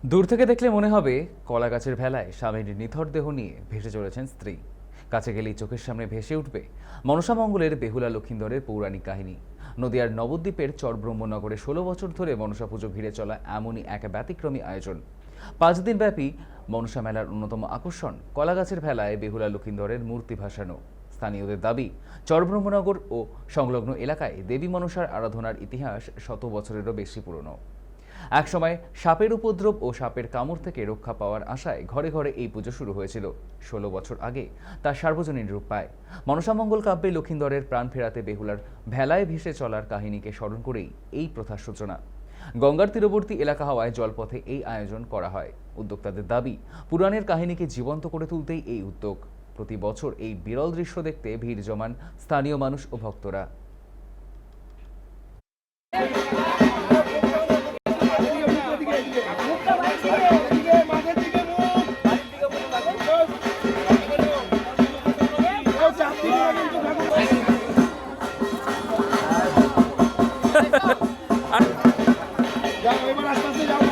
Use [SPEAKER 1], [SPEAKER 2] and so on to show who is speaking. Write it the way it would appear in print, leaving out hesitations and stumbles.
[SPEAKER 1] দূর থেকে দেখলে মনে হবে কলা গাছের ভেলায় স্বামীর নিথর দেহ নিয়ে ভেসে চলেছেন স্ত্রী। কাছে গেলেই চোখের সামনে ভেসে উঠবে মনসামঙ্গলের বেহুলা লক্ষিন্দরের পৌরাণিক কাহিনী। নদিয়ার নবদ্বীপের চরব্রহ্মনগরে ১৬ বছর ধরে মনসা পুজো ঘিরে চলা এমনই এক ব্যতিক্রমী আয়োজন। ৫ দিনব্যাপী মনসা মেলার অন্যতম আকর্ষণ কলা গাছের ভেলায় বেহুলা লক্ষিন্দরের মূর্তি ভাসানো। স্থানীয়দের দাবি, চরব্রহ্মনগর ও সংলগ্ন এলাকায় দেবী মনসার আরাধনার ইতিহাস শত বছরেরও বেশি পুরনো। একসময় সাপের উপদ্রব ও সাপের কামড় থেকে রক্ষা পাওয়ার আশায় ঘরে ঘরে এই পুজো শুরু হয়েছিল। ১৬ বছর আগে তা সার্বজনীন রূপ পায়। মনসামঙ্গল কাব্যে লক্ষিন্দরের প্রাণ ফেরাতে বেহুলার ভেলায় ভেসে চলার কাহিনীকে স্মরণ করেই এই প্রথার সূচনা। গঙ্গার তীরবর্তী এলাকা হওয়ায় জলপথে এই আয়োজন করা হয়। উদ্যোক্তাদের দাবি, পুরাণের কাহিনীকে জীবন্ত করে তুলতেই এই উদ্যোগ। প্রতি বছর এই বিরল দৃশ্য দেখতে ভিড় জমান স্থানীয় মানুষ ও ভক্তরা।
[SPEAKER 2] যাও এবার আস্তে আস্তে যাও।